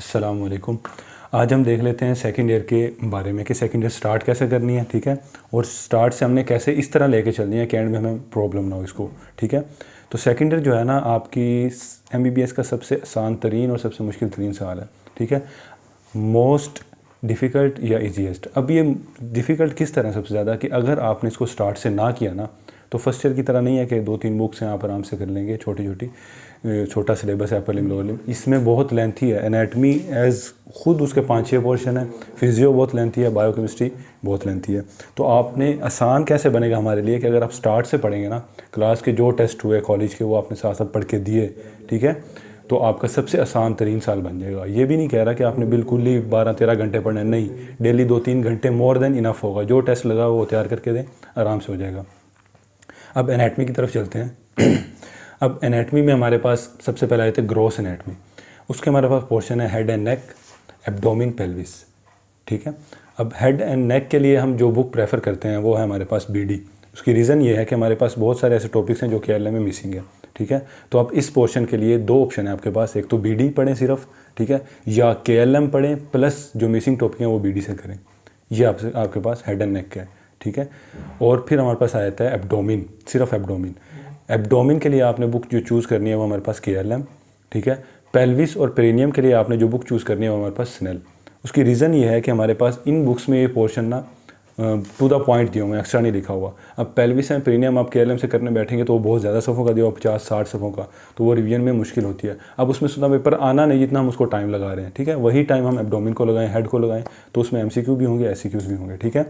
अस्सलाम वालेकुम। आज हम देख लेते हैं सेकंड ईयर के बारे में कि सेकंड ईयर स्टार्ट कैसे करनी है, ठीक है। और स्टार्ट से हमने कैसे इस तरह लेके चलनी है कि एंड में हमें प्रॉब्लम ना हो इसको, ठीक है। तो सेकंड ईयर जो है ना आपकी एमबीबीएस का सबसे आसान तरीन और सबसे मुश्किल तरीन साल है, ठीक है। मोस्ट डिफ़िकल्ट या ईजीएस्ट। अब ये डिफ़िकल्ट किस तरह सबसे ज़्यादा कि अगर आपने इसको स्टार्ट से ना किया ना तो फर्स्ट ईयर की तरह नहीं है कि 2-3 बुक्स हैं आप आराम से कर लेंगे, छोटी छोटी छोटा सिलेबस है अपर लिम लोअर लिम। इसमें बहुत लेंथी है। एनाटमी एज़ खुद उसके 5-6 पोर्शन है, फिजियो बहुत लेंथी है, बायोकेमिस्ट्री बहुत लेंथी है। तो आपने आसान कैसे बनेगा हमारे लिए कि अगर आप स्टार्ट से पढ़ेंगे ना, क्लास के जो टेस्ट हुए कॉलेज के वो आपने साथ साथ पढ़ के दिए, ठीक है, तो आपका सबसे आसान तरीन साल बन जाएगा। ये भी नहीं कह रहा कि आपने बिल्कुल ही 12-13 घंटे पढ़ना है, नहीं, डेली 2-3 घंटे मोर देन इनफ होगा। जो टेस्ट लगा वो तैयार करके दें, आराम से हो जाएगा। अब एनाटमी की तरफ चलते हैं। अब एनाटमी में हमारे पास सबसे पहले आए थे ग्रॉस एनाटमी। उसके हमारे पास पोर्शन है head and neck, abdomen, pelvis, ठीक है। अब हेड एंड नेक के लिए हम जो बुक प्रेफर करते हैं वो है हमारे पास बीडी। उसकी रीज़न ये है कि हमारे पास बहुत सारे ऐसे टॉपिक्स हैं जो केएलएम में मिसिंग है, ठीक है। तो आप इस पोर्शन के लिए 2 ऑप्शन है आपके पास, एक तो बीडी पढ़ें सिर्फ, ठीक है, या केएलएम पढ़ें प्लस जो मिसिंग टॉपिक हैं वो बीडी से करें। ये आपके पास हेड एंड नेक का है, ठीक है। और फिर हमारे पास आ जाता है एब्डोमिन, सिर्फ एब्डोमिन। एब्डोमिन के लिए आपने बुक जो चूज़ करनी है वो हमारे पास केएलएम, ठीक है। पेल्विस और पेरिनियम के लिए आपने जो बुक चूज़ करनी है वो हमारे पास स्नेल। उसकी रीज़न ये है कि हमारे पास इन बुक्स में ये पोर्शन ना टू द पॉइंट दिए हुए हैं, एक्स्ट्रा नहीं लिखा हुआ। अब पेल्विस एंड पेरिनियम आप केएलएम से करने बैठेंगे तो वो बहुत ज़्यादा सफ़ों का दिया हुआ, 50-60 सफ़ों का, तो वो रिवीजन में मुश्किल होती है। अब उसमें सुना पेपर आना नहीं जितना हम उसको टाइम लगा रहे हैं, ठीक है। वही टाइम हम एब्डोमिन को लगाएं, हेड को लगाएं, तो उसमें एमसीक्यू भी होंगे, एससीक्यूज़ भी होंगे, ठीक है।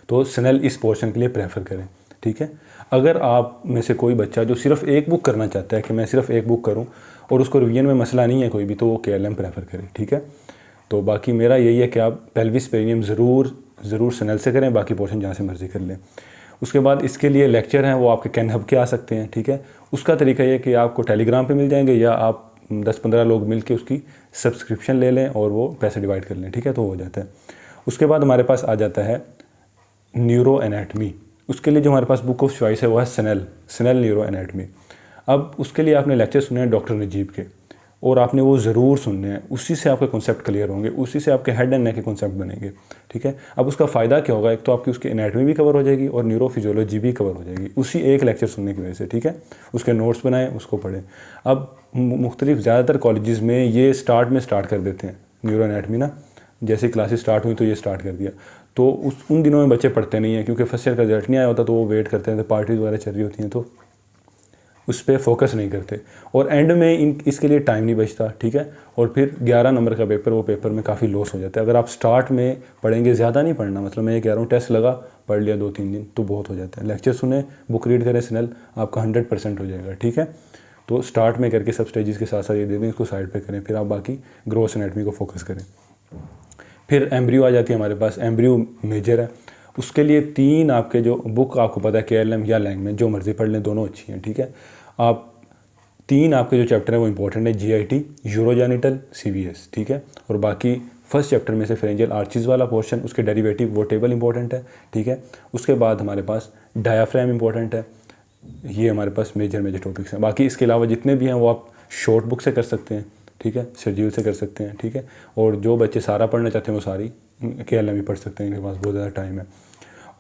तो स्नेल इस पोर्शन के लिए प्रेफर करें, ठीक है। अगर आप में से कोई बच्चा जो सिर्फ एक बुक करना चाहता है कि मैं सिर्फ एक बुक करूं और उसको रिवीजन में मसला नहीं है कोई भी, तो वो केएलएम प्रेफर करे, ठीक है। तो बाकी मेरा यही है कि आप पेल्विस पेरिनियम ज़रूर स्नेल से करें, बाकी पोर्शन जहाँ से मर्जी कर लें। उसके बाद इसके लिए लेक्चर हैं वो आपके कैन हब के आ सकते हैं, ठीक है। उसका तरीका ये कि आपको टेलीग्राम पे मिल जाएंगे या आप 10-15 लोग मिल के उसकी सब्सक्रिप्शन ले लें और वो पैसे डिवाइड कर लें, ठीक है, तो हो जाता है। उसके बाद हमारे पास आ जाता है न्यूरो एनाटमी। उसके लिए जो हमारे पास बुक ऑफ चॉइस है वो है स्नेल न्यूरो एनाटमी। अब उसके लिए आपने लेक्चर सुने हैं डॉक्टर नजीब के, और आपने वो ज़रूर सुनने हैं, उसी से आपके कॉन्सेप्ट क्लियर होंगे, उसी से आपके हेड एंड नेक के कॉन्सेप्ट बनेंगे, ठीक है। अब उसका फ़ायदा क्या होगा, एक तो आपकी उसकी एनाटमी भी कवर हो जाएगी और न्यूरो फिजियोलॉजी भी कवर हो जाएगी उसी एक लेक्चर सुनने की वजह से, ठीक है। उसके नोट्स बनाएं, उसको पढ़ें। अब मुख्तलिफ ज़्यादातर कॉलेजेस में ये स्टार्ट कर देते हैं न्यूरो एनाटमी ना, जैसे क्लासेस स्टार्ट हुई तो ये स्टार्ट कर दिया। तो उन दिनों में बच्चे पढ़ते नहीं हैं क्योंकि फर्स्ट ईयर का रिजल्ट नहीं आया होता, तो वो वेट करते हैं, तो पार्टीज़ वगैरह चल रही होती हैं, तो उस पर फोकस नहीं करते और एंड में इसके लिए टाइम नहीं बचता, ठीक है। और फिर 11 नंबर का पेपर, वो पेपर में काफ़ी लॉस हो जाता है। अगर आप स्टार्ट में पढ़ेंगे, ज़्यादा नहीं पढ़ना, मतलब मैं ये कह रहा हूँ टेस्ट लगा, पढ़ लिया 2-3 दिन तो बहुत हो जाता है। लेक्चर सुने, बुक रीड करें स्नेल, आपका 100% हो जाएगा, ठीक है। तो स्टार्ट में करके सब स्टेजेस के साथ साथ ये दे दें, इसको साइड पर करें, फिर आप बाकी ग्रोस एनाटमी को फोकस करें। फिर एम्ब्रियो आ जाती है हमारे पास। एम्ब्रियो मेजर है, उसके लिए 3 आपके जो बुक आपको पता है केएलएम या लैंग में जो मर्जी पढ़ लें, दोनों अच्छी हैं, ठीक है। आप 3 आपके जो चैप्टर हैं वो इंपॉर्टेंट है, जीआईटी, यूरोजेनिटल, सीवीएस, ठीक है। और बाकी फर्स्ट चैप्टर में से फेरेंजियल आर्चीज़ वाला पोर्शन, उसके डेरिवेटिव वो टेबल इंपॉर्टेंट है, ठीक है। उसके बाद हमारे पास डायाफ्राम इंपॉर्टेंट है। ये हमारे पास मेजर टॉपिक्स हैं। बाकी इसके अलावा जितने भी हैं वो आप शॉर्ट बुक से कर सकते हैं, ठीक है, शेड्यूल से कर सकते हैं, ठीक है। और जो बच्चे सारा पढ़ना चाहते हैं वो सारी केएलएम भी पढ़ सकते हैं, इनके पास बहुत ज़्यादा टाइम है।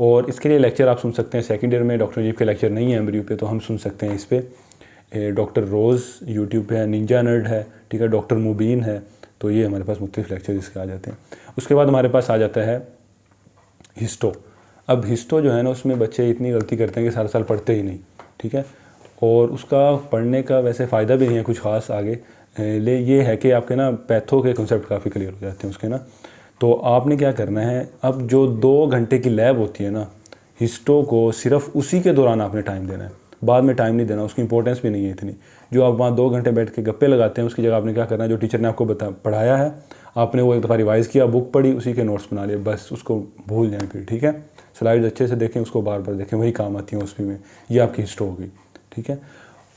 और इसके लिए लेक्चर आप सुन सकते हैं। सेकंड ईयर में डॉक्टर नजीब के लेक्चर नहीं है एम्ब्रियो पे, तो हम सुन सकते हैं इस पर। डॉक्टर रोज़ यूट्यूब पे है, निंजा नर्ड है, ठीक है, डॉक्टर मुबीन है। तो ये हमारे पास मुख्तलिफ लेक्चर इसके आ जाते हैं। उसके बाद हमारे पास आ जाता है हिस्टो। अब हिस्टो जो है ना, उसमें बच्चे इतनी गलती करते हैं कि सारा साल पढ़ते ही नहीं, ठीक है। और उसका पढ़ने का वैसे फ़ायदा भी नहीं है कुछ ख़ास आगे, ले ये है कि आपके ना पैथो के कॉन्सेप्ट काफ़ी क्लियर हो जाते हैं उसके ना। तो आपने क्या करना है, अब जो 2 घंटे की लैब होती है ना, हिस्टो को सिर्फ उसी के दौरान आपने टाइम देना है, बाद में टाइम नहीं देना, उसकी इंपॉर्टेंस भी नहीं है इतनी। जो आप वहाँ 2 घंटे बैठ के गप्पे लगाते हैं, उसकी जगह आपने क्या करना है, जो टीचर ने आपको पढ़ाया है आपने वो एक दफ़ा रिवाइज़ किया, बुक पढ़ी, उसी के नोट्स बना लिए, बस उसको भूल जाएँ फिर, ठीक है। स्लाइड्स अच्छे से देखें, उसको बार बार देखें, वही काम आती हैं उसमें। ये आपकी हिस्टो होगी, ठीक है।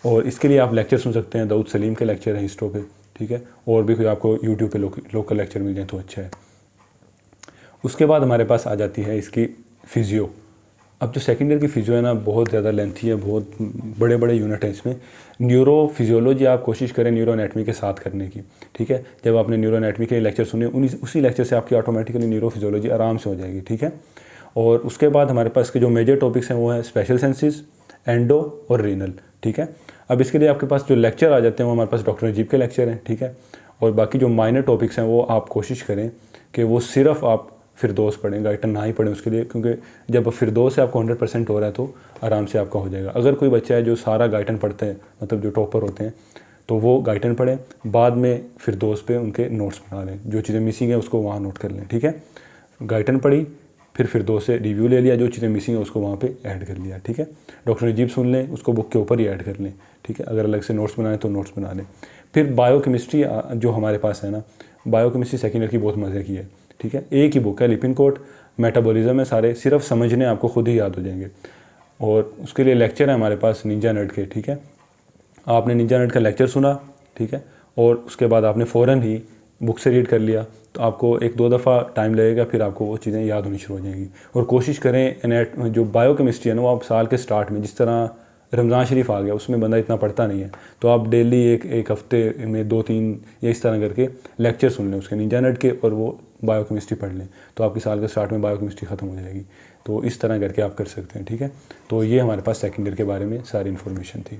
और इसके लिए आप लेक्चर सुन सकते हैं, दाऊद सलीम के लेक्चर हैं हिस्टो पे, ठीक है। और भी कोई आपको यूट्यूब पे लोकल लेक्चर मिल जाए तो अच्छा है। उसके बाद हमारे पास आ जाती है इसकी फिजियो। अब जो सेकंड ईयर की फिजियो है ना बहुत ज़्यादा लेंथी है, बहुत बड़े बड़े यूनिट हैं इसमें। न्यूरो फिजियोलॉजी आप कोशिश करें न्यूरो एनाटमी के साथ करने की, ठीक है। जब आपने न्यूरो एनाटमी के लेक्चर सुने उसी लेक्चर से आपकी ऑटोमेटिकली न्यूरो फिजियोलॉजी आराम से हो जाएगी, ठीक है। और उसके बाद हमारे पास के जो मेजर टॉपिक्स हैं वो है स्पेशल सेंसिस, एंडो और रीनल, ठीक है। अब इसके लिए आपके पास जो लेक्चर आ जाते हैं वो हमारे पास डॉक्टर नजीब के लेक्चर हैं, ठीक है। और बाकी जो माइनर टॉपिक्स हैं वो आप कोशिश करें कि वो सिर्फ आप फिरदौस पढ़ें, गाइटन ना ही पढ़ें उसके लिए, क्योंकि जब फिरदौस से आपको 100% हो रहा है तो आराम से आपका हो जाएगा। अगर कोई बच्चा है जो सारा गाइटन पढ़ते हैं, मतलब जो टॉपर होते हैं, तो वो गाइटन पढ़ें, बाद में फिरदौस पे उनके नोट्स बना लें, जो चीज़ें मिसिंग है उसको वहाँ नोट कर लें, ठीक है। गाइटन पढ़ी, फिर फिरदौस से रिव्यू ले लिया, जो चीज़ें मिसिंग है उसको वहाँ पे ऐड कर लिया, ठीक है। डॉक्टर नजीब सुन लें, उसको बुक के ऊपर ही ऐड कर लें, ठीक है। अगर अलग से नोट्स बनाए तो नोट्स बना लें। फिर बायोकेमिस्ट्री जो हमारे पास है ना, बायोकेमिस्ट्री सेकेंड ईयर की बहुत मज़े की है, ठीक है। एक ही बुक है, लिपिनकोट, मेटाबॉलिज्म है, सारे सिर्फ समझने आपको खुद ही याद हो जाएंगे। और उसके लिए लेक्चर है हमारे पास निंजा नर्ड के, ठीक है। आपने निंजा नर्ड का लेक्चर सुना, ठीक है, और उसके बाद आपने फ़ौरन ही बुक से रीड कर लिया, तो आपको 1-2 दफ़ा टाइम लगेगा, फिर आपको वो चीज़ें याद होनी शुरू हो जाएंगी। और कोशिश करें जो बायोकेमिस्ट्री है ना वो आप साल के स्टार्ट में, जिस तरह रमज़ान शरीफ आ गया उसमें बंदा इतना पढ़ता नहीं है, तो आप डेली एक हफ़्ते में 2-3 या इस तरह करके लेक्चर सुन लें उसके निंजा नर्ड के, और वो बायोकेमिस्ट्री पढ़ लें, तो आपकी साल के स्टार्ट में बायोकेमिस्ट्री ख़त्म हो जाएगी। तो इस तरह करके आप कर सकते हैं, ठीक है। तो ये हमारे पास सेकेंड ईयर के बारे में सारी इन्फॉर्मेशन थी।